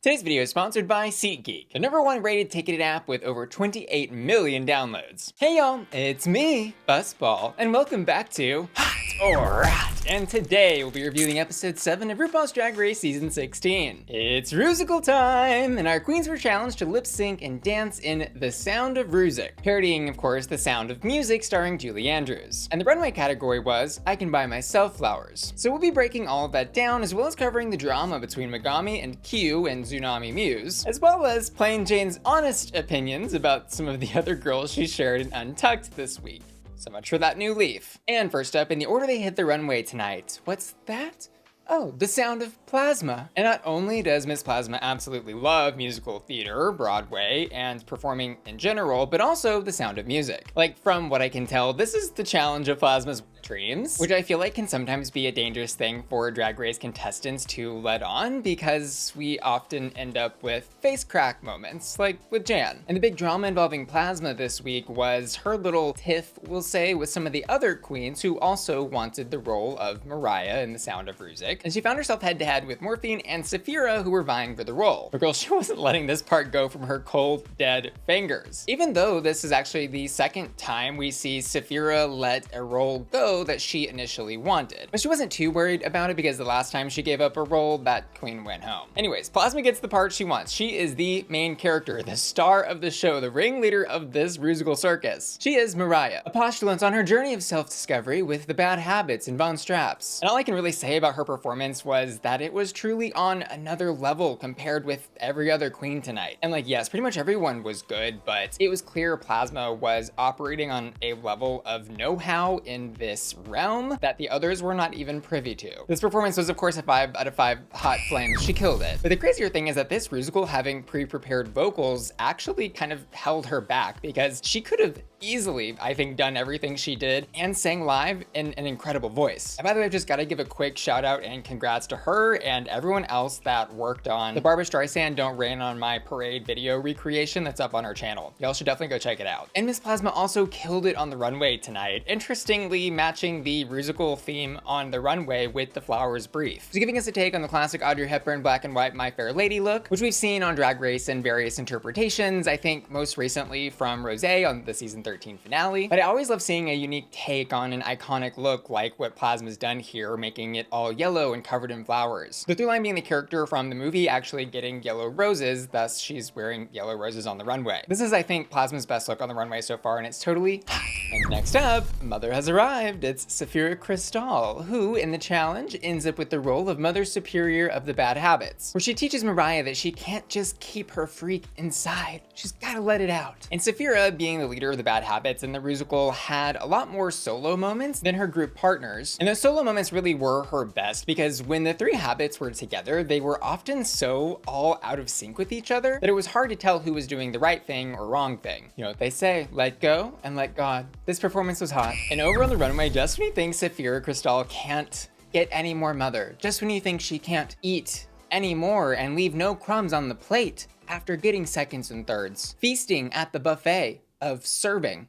Today's video is sponsored by SeatGeek, the #1 rated ticketed app with over 28 million downloads. Hey y'all, it's me, Buzzball, and welcome back to Hot or Hot. And today we'll be reviewing episode 7 of RuPaul's Drag Race season 16. It's Rusical time, and our queens were challenged to lip sync and dance in The Sound of Rusic, parodying of course The Sound of Music starring Julie Andrews. And the runway category was I Can Buy Myself Flowers. So we'll be breaking all of that down, as well as covering the drama between Megami and Q and Xunami Muse, as well as Plain Jane's honest opinions about some of the other girls she shared in Untucked this week. So much for that new leaf. And first up, in the order they hit the runway tonight, what's that? Oh, The Sound of Plasma. And not only does Miss Plasma absolutely love musical theater, Broadway, and performing in general, but also The Sound of Music. Like, from what I can tell, this is the challenge of Plasma's dreams, which I feel like can sometimes be a dangerous thing for Drag Race contestants to let on, because we often end up with face crack moments, like with Jan. And the big drama involving Plasma this week was her little tiff, we'll say, with some of the other queens who also wanted the role of Mariah in The Sound of Rusic. And she found herself head-to-head with Morphine and Sapphira, who were vying for the role. But girl, she wasn't letting this part go from her cold, dead fingers. Even though this is actually the second time we see Sapphira let a role go that she initially wanted. But she wasn't too worried about it because the last time she gave up a role, that queen went home. Anyways, Plasma gets the part she wants. She is the main character, the star of the show, the ringleader of this Rusical circus. She is Mariah, a postulant on her journey of self-discovery with the bad habits and Von Straps. And all I can really say about her performance was that it was truly on another level compared with every other queen tonight. And like, yes, pretty much everyone was good, but it was clear Plasma was operating on a level of know-how in this realm that the others were not even privy to. This performance was of course a 5 out of 5 hot flames. She killed it. But the crazier thing is that this Rusical having pre-prepared vocals actually kind of held her back, because she could have easily, I think, done everything she did and sang live in an incredible voice. And by the way, I've just got to give a quick shout out and congrats to her and everyone else that worked on the Barbra Streisand Don't Rain on My Parade video recreation that's up on our channel. Y'all should definitely go check it out. And Miss Plasma also killed it on the runway tonight, interestingly matching the Rusical theme on the runway with the flowers brief. She's giving us a take on the classic Audrey Hepburn black and white My Fair Lady look, which we've seen on Drag Race in various interpretations, I think most recently from Rosé on the season 13 finale. But I always love seeing a unique take on an iconic look like what Plasma's done here, making it all yellow and covered in flowers. The through line being the character from the movie actually getting yellow roses, thus she's wearing yellow roses on the runway. This is, I think, Plasma's best look on the runway so far, and it's totally hot. And next up, Mother has arrived. It's Sapphira Cristal, who in the challenge ends up with the role of Mother Superior of the Bad Habits, where she teaches Mariah that she can't just keep her freak inside. She's gotta let it out. And Sapphira, being the leader of the Bad Habits in the Rusical, had a lot more solo moments than her group partners. And those solo moments really were her best, because when the three habits were together, they were often so all out of sync with each other that it was hard to tell who was doing the right thing or wrong thing. You know what they say, let go and let God. This performance was hot. And over on the runway, just when you think Sapphira Cristal can't get any more mother, just when you think she can't eat anymore and leave no crumbs on the plate after getting seconds and thirds, feasting at the buffet of serving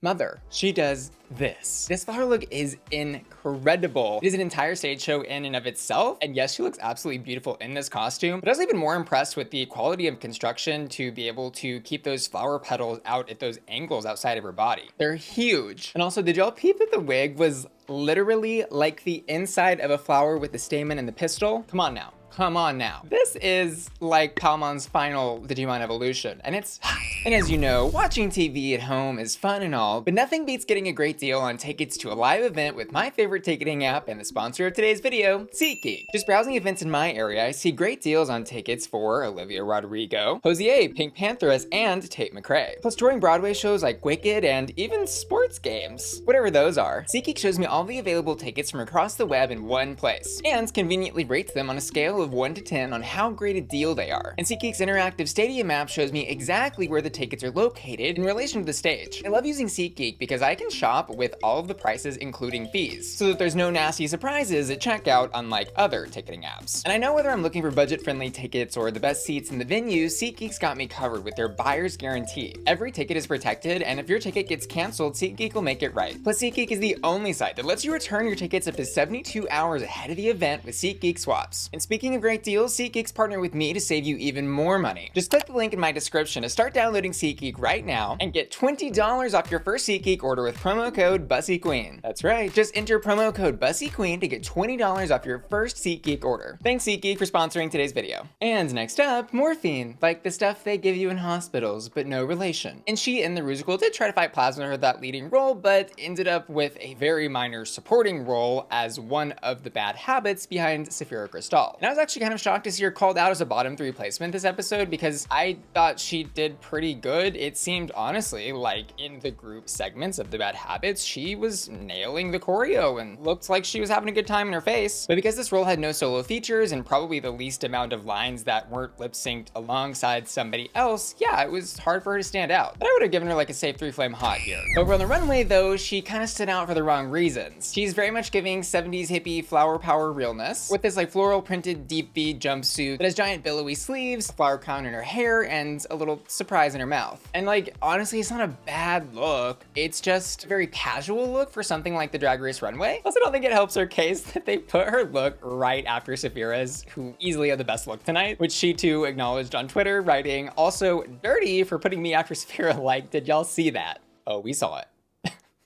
Mother, she does this. This flower look is incredible. It is an entire stage show in and of itself. And yes, she looks absolutely beautiful in this costume, but I was even more impressed with the quality of construction to be able to keep those flower petals out at those angles outside of her body. They're huge. And also, did y'all peep that the wig was literally like the inside of a flower with the stamen and the pistil? Come on now. Come on now. This is like Palmon's final Digimon evolution, and it's hot. And as you know, watching TV at home is fun and all, but nothing beats getting a great deal on tickets to a live event with my favorite ticketing app and the sponsor of today's video, SeatGeek. Just browsing events in my area, I see great deals on tickets for Olivia Rodrigo, Hosier, Pink Panthers, and Tate McRae. Plus touring Broadway shows like Wicked and even sports games. Whatever those are, SeatGeek shows me all the available tickets from across the web in one place, and conveniently rates them on a scale of 1 to 10 on how great a deal they are. And SeatGeek's interactive stadium map shows me exactly where the tickets are located in relation to the stage. I love using SeatGeek because I can shop with all of the prices including fees, so that there's no nasty surprises at checkout unlike other ticketing apps. And I know whether I'm looking for budget-friendly tickets or the best seats in the venue, SeatGeek's got me covered with their buyer's guarantee. Every ticket is protected, and if your ticket gets canceled, SeatGeek will make it right. Plus, SeatGeek is the only site that lets you return your tickets up to 72 hours ahead of the event with SeatGeek swaps. And speaking Speaking of great deals, SeatGeek's partnered with me to save you even more money. Just click the link in my description to start downloading SeatGeek right now and get $20 off your first SeatGeek order with promo code BussyQueen. That's right, just enter promo code BussyQueen to get $20 off your first SeatGeek order. Thanks SeatGeek for sponsoring today's video. And next up, Morphine, like the stuff they give you in hospitals, but no relation. And she and the Rusical did try to fight Plasma for that leading role, but ended up with a very minor supporting role as one of the bad habits behind Sapphira Cristal. And I was actually kind of shocked to see her called out as a bottom 3 placement this episode because I thought she did pretty good. It seemed honestly like in the group segments of the bad habits, she was nailing the choreo and looked like she was having a good time in her face. But because this role had no solo features and probably the least amount of lines that weren't lip synced alongside somebody else, yeah, it was hard for her to stand out. But I would have given her like a safe 3 flame hot here. Over on the runway though, she kind of stood out for the wrong reasons. She's very much giving 70s hippie flower power realness with this like floral printed deep V jumpsuit that has giant billowy sleeves, a flower crown in her hair, and a little surprise in her mouth. And like, honestly, it's not a bad look. It's just a very casual look for something like the Drag Race runway. Also, don't think it helps her case that they put her look right after Sapphira's, who easily had the best look tonight, which she too acknowledged on Twitter, writing, "Also dirty for putting me after Sapphira, like, did y'all see that?" Oh, we saw it.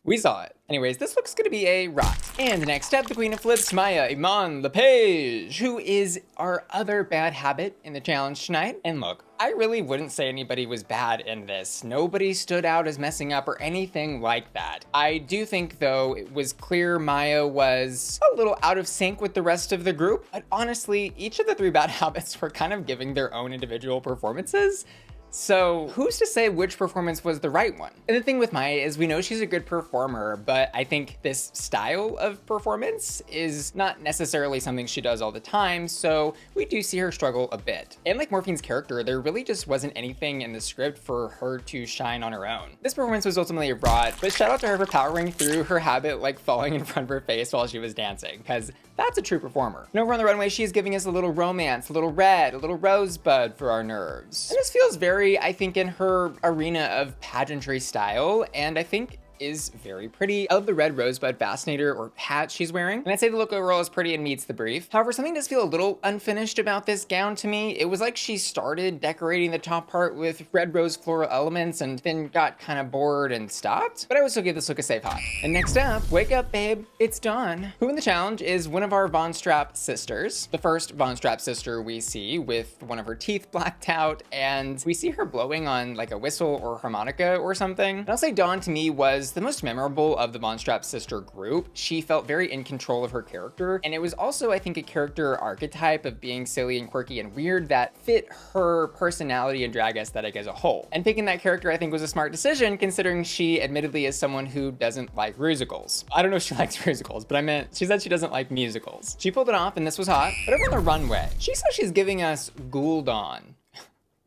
We saw it. Anyways, this looks gonna be a rot. And next up, the Queen of Flips, Mhi'ya, Iman, LePaige, who is our other bad habit in the challenge tonight. And look, I really wouldn't say anybody was bad in this. Nobody stood out as messing up or anything like that. I do think though, it was clear Mhi'ya was a little out of sync with the rest of the group, but honestly, each of the 3 bad habits were kind of giving their own individual performances. So who's to say which performance was the right one? And the thing with Mhi'ya is we know she's a good performer, but I think this style of performance is not necessarily something she does all the time, so we do see her struggle a bit. And like Morphine's character, there really just wasn't anything in the script for her to shine on her own. This performance was ultimately a rot, but shout out to her for powering through her habit like falling in front of her face while she was dancing, because that's a true performer. And over on the runway, she is giving us a little romance, a little red, a little rosebud for our nerves. And this feels very, I think, in her arena of pageantry style, and I think is very pretty. I love the red rosebud fascinator or hat she's wearing, and I'd say the look overall is pretty and meets the brief. However, something does feel a little unfinished about this gown to me. It was like she started decorating the top part with red rose floral elements and then got kind of bored and stopped, but I would still give this look a safe hot. And next up, wake up babe, it's Dawn, who in the challenge is one of our Von Strap sisters. The first Von Strap sister we see with one of her teeth blacked out, and we see her blowing on like a whistle or harmonica or something. And I'll say Dawn to me was the most memorable of the Von Strap sister group. She felt very in control of her character, and it was also, I think, a character archetype of being silly and quirky and weird that fit her personality and drag aesthetic as a whole. And picking that character, I think, was a smart decision, considering she admittedly is someone who doesn't like Rusicals. I don't know if she likes Rusicals, but I meant she said she doesn't like musicals. She pulled it off, and this was hot. But over on the runway, she says she's giving us Ghoul Dawn,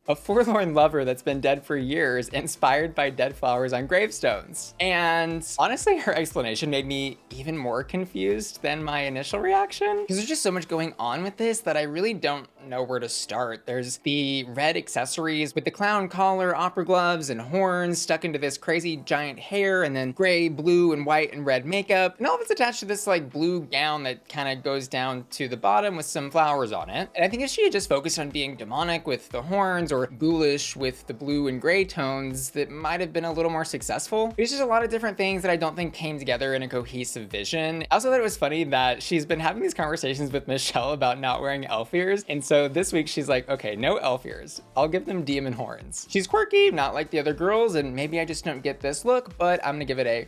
a forlorn lover that's been dead for years, inspired by dead flowers on gravestones. And honestly, her explanation made me even more confused than my initial reaction, because there's just so much going on with this that I really don't know where to start. There's the red accessories with the clown collar, opera gloves, and horns stuck into this crazy giant hair, and then gray, blue, and white and red makeup, and all of it's attached to this like blue gown that kind of goes down to the bottom with some flowers on it. And I think if she had just focused on being demonic with the horns or ghoulish with the blue and gray tones, that might have been a little more successful. There's just a lot of different things that I don't think came together in a cohesive vision. I also thought it was funny that she's been having these conversations with Michelle about not wearing elf ears, and so this week she's like, okay, no elf ears. I'll give them demon horns. She's quirky, not like the other girls, and maybe I just don't get this look, but I'm gonna give it a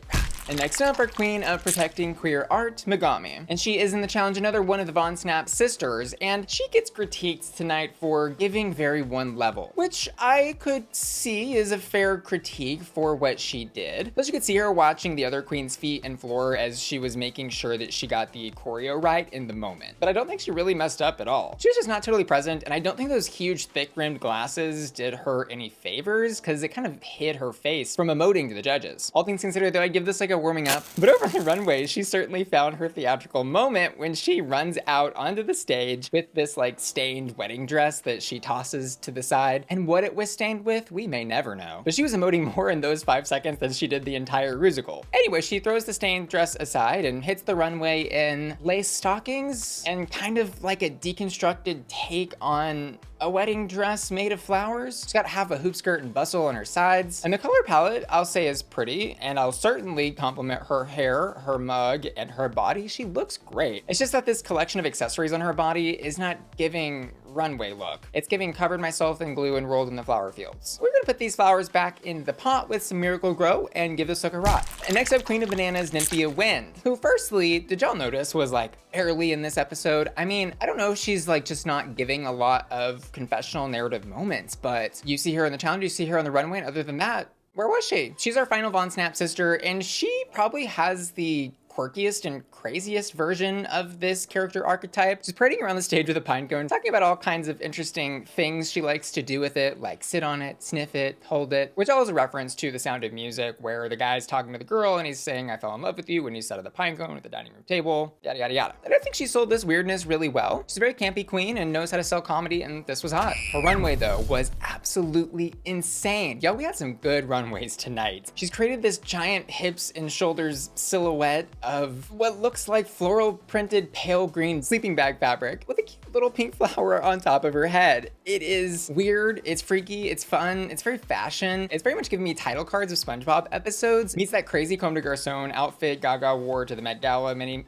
And next up, our queen of protecting queer art, Megami. And she is in the challenge another one of the Von Snap sisters, and she gets critiqued tonight for giving very one level, which I could see is a fair critique for what she did. Plus you could see her watching the other queen's feet and floor as she was making sure that she got the choreo right in the moment. But I don't think she really messed up at all. She was just not totally present, and I don't think those huge thick-rimmed glasses did her any favors, because it kind of hid her face from emoting to the judges. All things considered though, I'd give this like go warming up. But over the runway, she certainly found her theatrical moment when she runs out onto the stage with this like stained wedding dress that she tosses to the side. And what it was stained with, we may never know. But she was emoting more in those 5 seconds than she did the entire Rusical. Anyway, she throws the stained dress aside and hits the runway in lace stockings and kind of like a deconstructed take on a wedding dress made of flowers. She's got half a hoop skirt and bustle on her sides. And the color palette, I'll say, is pretty, and I'll certainly compliment her hair, her mug, and her body. She looks great. It's just that this collection of accessories on her body is not giving runway look. It's giving covered myself in glue and rolled in the flower fields. We're gonna put these flowers back in the pot with some Miracle Grow and give this look a rot. And next up, Queen of Bananas, Nymphia Wind, who firstly, did y'all notice was like early in this episode? I mean, I don't know if she's like just not giving a lot of confessional narrative moments, but you see her in the challenge, you see her on the runway, and other than that, where was she? She's our final Von Snap sister, and she probably has the quirkiest and craziest version of this character archetype. She's parading around the stage with a pine cone, talking about all kinds of interesting things she likes to do with it, like sit on it, sniff it, hold it, which all is a reference to The Sound of Music, where the guy's talking to the girl and he's saying, I fell in love with you when you sat at the pine cone at the dining room table, yada, yada, yada. And I think she sold this weirdness really well. She's a very campy queen and knows how to sell comedy, and this was hot. Her runway, though, was absolutely insane. Yo, we had some good runways tonight. She's created this giant hips and shoulders silhouette of what looks like floral printed pale green sleeping bag fabric with a cute little pink flower on top of her head. It is weird, it's freaky, it's fun, it's very fashion. It's very much giving me title cards of SpongeBob episodes, meets that crazy Comme des Garçons outfit Gaga wore to the Met Gala many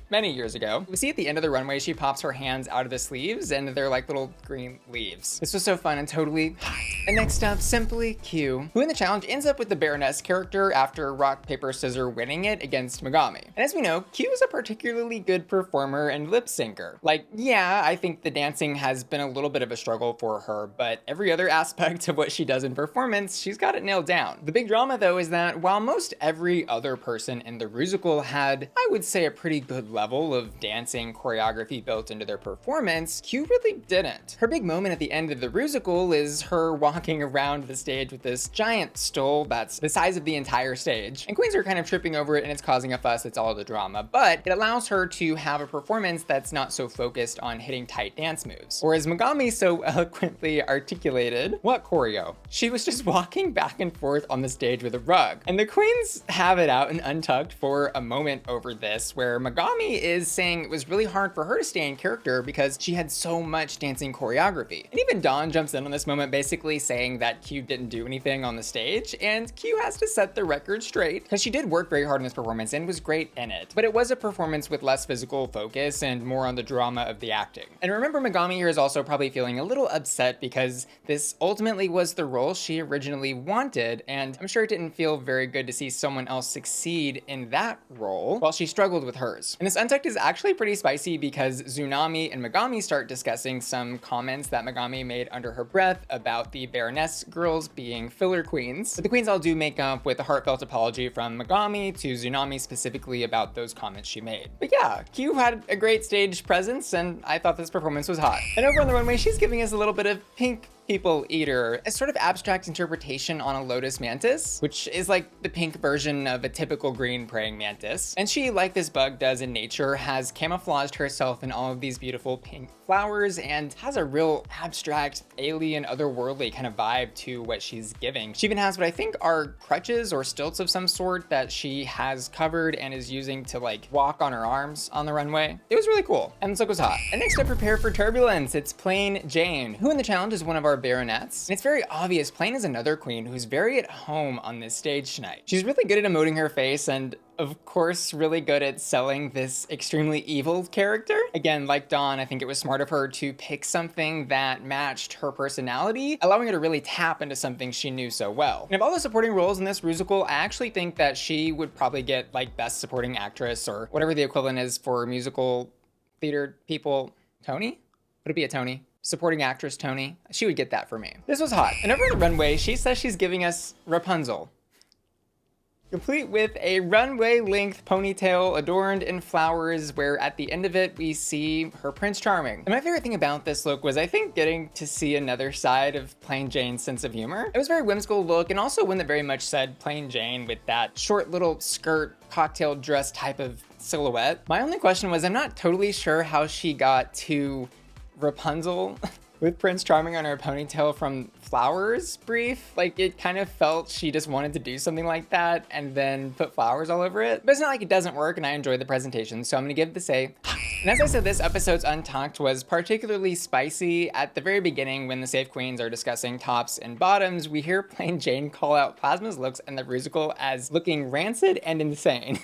years ago. We see at the end of the runway, she pops her hands out of the sleeves and they're like little green leaves. This was so fun and totally hot. And next up, Simply Q, who in the challenge ends up with the Baroness character after rock, paper, scissors winning it against Megami. And as we know, Q is a particularly good performer and lip syncer. Like, yeah, I think the dancing has been a little bit of a struggle for her, but every other aspect of what she does in performance, she's got it nailed down. The big drama, though, is that while most every other person in the Rusical had, I would say, a pretty good level of dancing choreography built into their performance, Q really didn't. Her big moment at the end of the Rusical is her walking around the stage with this giant stole that's the size of the entire stage, and queens are kind of tripping over it and it's causing a fuss. It's all the drama, but it allows her to have a performance that's not so focused on hitting tight dance moves. Or as Megami so eloquently articulated, what choreo? She was just walking back and forth on the stage with a rug. And the queens have it out and Untucked for a moment over this, where Megami is saying it was really hard for her to stay in character because she had so much dancing choreography. And even Dawn jumps in on this moment, basically saying that Q didn't do anything on the stage, and Q has to set the record straight because she did work very hard in this performance and was great in it. But it was a performance with less physical focus and more on the drama of the acting. And remember, Megami here is also probably feeling a little upset because this ultimately was the role she originally wanted, and I'm sure it didn't feel very good to see someone else succeed in that role while she struggled with hers. And this Untucked is actually pretty spicy because Xunami and Megami start discussing some comments that Megami made under her breath about the Baroness girls being filler queens. But the queens all do make up with a heartfelt apology from Megami to Xunami specifically about those comments she made. But yeah, Q had a great stage presence and I thought this performance was hot. And over on the runway, she's giving us a little bit of pink people eater, a sort of abstract interpretation on a lotus mantis, which is like the pink version of a typical green praying mantis. And she, like this bug does in nature, has camouflaged herself in all of these beautiful pink flowers and has a real abstract, alien, otherworldly kind of vibe to what she's giving. She even has what I think are crutches or stilts of some sort that she has covered and is using to like walk on her arms on the runway. It was really cool, and this look was hot. And next up, prepare for turbulence. It's Plain Jane, who in the challenge is one of our baronets. And it's very obvious Plain is another queen who's very at home on this stage tonight. She's really good at emoting her face and of course really good at selling this extremely evil character. Again, like Dawn, I think it was smart of her to pick something that matched her personality, allowing her to really tap into something she knew so well. And of all the supporting roles in this Rusical, I actually think that she would probably get like Best Supporting Actress or whatever the equivalent is for musical theater people. Tony? Would it be a Tony? Supporting Actress Tony? She would get that for me. This was hot. And over the runway, she says she's giving us Rapunzel. complete with a runway length ponytail adorned in flowers, where at the end of it we see her Prince Charming. And my favorite thing about this look was, I think, getting to see another side of Plain Jane's sense of humor. It was a very whimsical look, and also one that very much said Plain Jane with that short little skirt, cocktail dress type of silhouette. My only question was, I'm not totally sure how she got to Rapunzel with Prince Charming on her ponytail from flowers brief. Like, it kind of felt she just wanted to do something like that and then put flowers all over it. But it's not like it doesn't work, and I enjoyed the presentation, so I'm gonna give this a. And as I said, this episode's Untucked was particularly spicy. At the very beginning, when the Safe Queens are discussing tops and bottoms, we hear Plain Jane call out Plasma's looks and the Rusical as looking rancid and insane.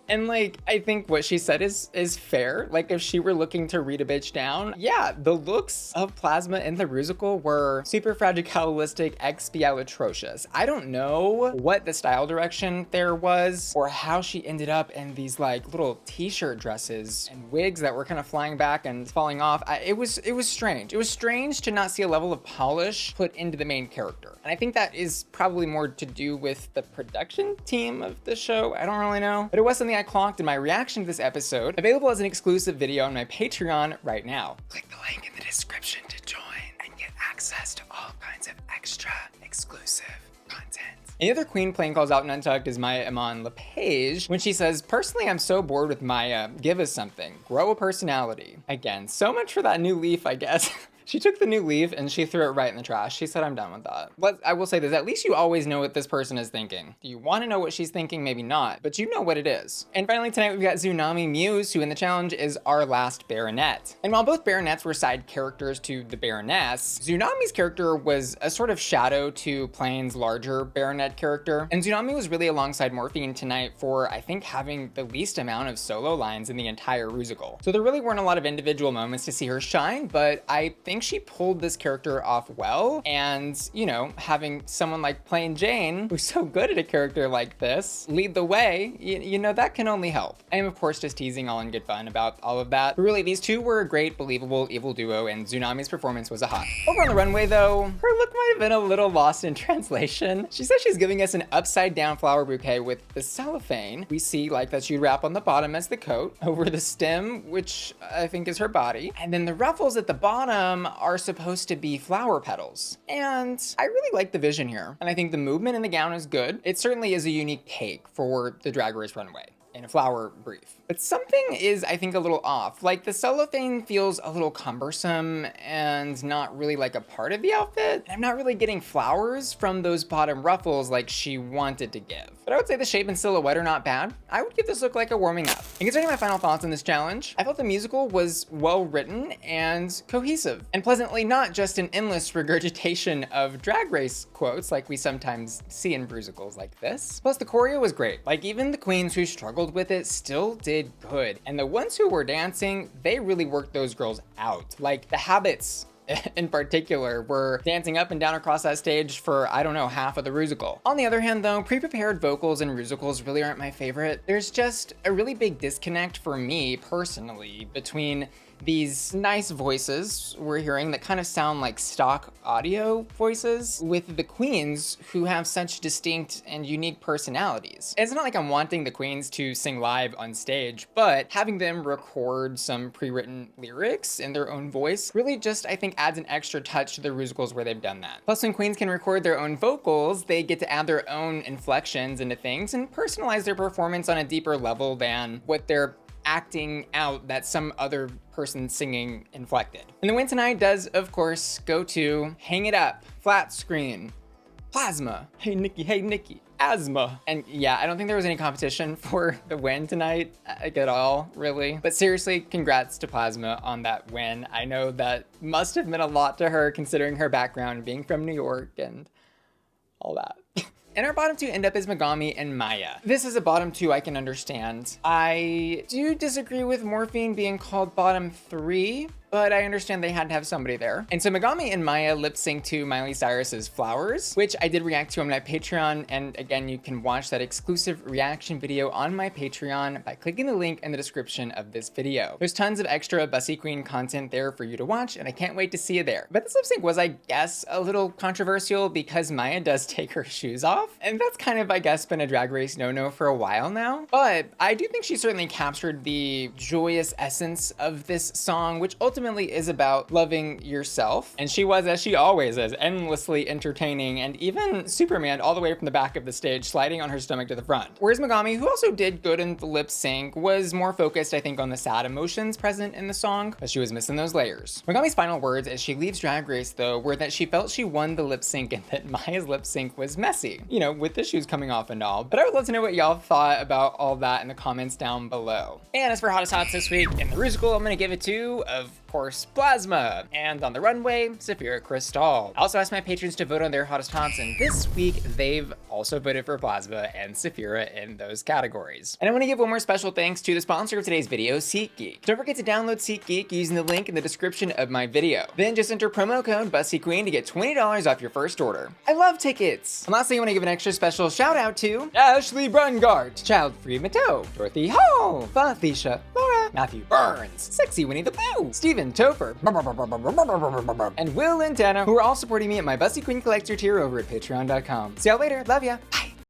And like, I think what she said is fair. Like, if she were looking to read a bitch down, yeah, the looks of Plasma and the Rusical were super fragicalistic, expialatrocious. I don't know what the style direction there was, or how she ended up in these like little t-shirt dresses and wigs that were kind of flying back and falling off. It was strange. It was strange to not see a level of polish put into the main character. And I think that is probably more to do with the production team of the show. I don't really know, but it was something I clocked in my reaction to this episode, available as an exclusive video on my Patreon right now. Click the link in the description to join and get access to all kinds of extra exclusive content. The other queen Plain calls out in Untucked is Mhi'ya, Iman, LePaige, when she says, "Personally, I'm so bored with Mhi'ya. Give us something. Grow a personality." Again, so much for that new leaf, I guess. She took the new leaf and she threw it right in the trash. She said, "I'm done with that." But I will say this, at least you always know what this person is thinking. Do you want to know what she's thinking? Maybe not, but you know what it is. And finally tonight we've got Xunami Muse, who in the challenge is our last Baronet. And while both Baronets were side characters to the Baroness, Xunami's character was a sort of shadow to Plain's larger Baronet character. And Xunami was really alongside Morphine tonight for, I think, having the least amount of solo lines in the entire Rusical. So there really weren't a lot of individual moments to see her shine, but I think she pulled this character off well. And, you know, having someone like Plain Jane, who's so good at a character like this, lead the way, you know, that can only help. I am, of course, just teasing all in good fun about all of that. But really, these two were a great, believable, evil duo, and Xunami's performance was a hot. Over on the runway, though, her look might have been a little lost in translation. She says she's giving us an upside-down flower bouquet with the cellophane. We see, like, that she'd wrap on the bottom as the coat, over the stem, which I think is her body. And then the ruffles at the bottom are supposed to be flower petals. And I really like the vision here. And I think the movement in the gown is good. It certainly is a unique take for the Drag Race runway in a flower brief. But something is, I think, a little off. Like, the cellophane feels a little cumbersome and not really like a part of the outfit. And I'm not really getting flowers from those bottom ruffles like she wanted to give. But I would say the shape and silhouette are not bad. I would give this look like a warming up. And considering my final thoughts on this challenge, I felt the musical was well written and cohesive, and pleasantly not just an endless regurgitation of Drag Race quotes like we sometimes see in Rusicals like this. Plus, the choreo was great. Like, even the queens who struggled with it still did good. And the ones who were dancing, they really worked those girls out. Like, the Habits in particular were dancing up and down across that stage for, I don't know, half of the Rusical. On the other hand though, pre-prepared vocals in Rusicals really aren't my favorite. There's just a really big disconnect for me personally between these nice voices we're hearing that kind of sound like stock audio voices with the queens who have such distinct and unique personalities. It's not like I'm wanting the queens to sing live on stage, but having them record some pre-written lyrics in their own voice really just, I think, adds an extra touch to the Rusicals where they've done that. Plus, when queens can record their own vocals, they get to add their own inflections into things and personalize their performance on a deeper level than what they're acting out that some other person singing inflected. And the win tonight does, of course, go to Hang It Up, Flat Screen, Plasma, Hey Nikki, Asthma. And yeah, I don't think there was any competition for the win tonight, like, at all, really. But seriously, congrats to Plasma on that win. I know that must have meant a lot to her considering her background being from New York and all that. And our bottom two end up as Megami and Mhi'ya. This is a bottom two I can understand. I do disagree with Morphine being called bottom three, but I understand they had to have somebody there. And so Megami and Mhi'ya lip sync to Miley Cyrus's Flowers, which I did react to on my Patreon. And again, you can watch that exclusive reaction video on my Patreon by clicking the link in the description of this video. There's tons of extra Bussy Queen content there for you to watch, and I can't wait to see you there. But this lip sync was, I guess, a little controversial because Mhi'ya does take her shoes off, and that's kind of, I guess, been a Drag Race no-no for a while now. But I do think she certainly captured the joyous essence of this song, which ultimately is about loving yourself. And she was, as she always is, endlessly entertaining, and even Superman all the way from the back of the stage, sliding on her stomach to the front. Whereas Megami, who also did good in the lip sync, was more focused, I think, on the sad emotions present in the song, but she was missing those layers. Megami's final words as she leaves Drag Race, though, were that she felt she won the lip sync and that Mhi'ya's lip sync was messy, you know, with the shoes coming off and all. But I would love to know what y'all thought about all that in the comments down below. And as for hottest hots this week, in the Rusical, I'm gonna give it to, of course, Plasma. And on the Runway, Sapphira Cristal. I also asked my patrons to vote on their hottest hots, and this week they've also voted for Plasma and Sapphira in those categories. And I want to give one more special thanks to the sponsor of today's video, SeatGeek. Don't forget to download SeatGeek using the link in the description of my video. Then just enter promo code BussyQueen to get $20 off your first order. I love tickets! And lastly, I want to give an extra special shout out to Ashley Brungart, Childfree Matto, Dorothy Hall, Fathisha, Laura, Matthew Burns, Sexy Winnie the Pooh, Stephen Topher, and Will and Dana, who are all supporting me at my Bussy Queen Collector tier over at patreon.com. See y'all later. Love ya. Bye.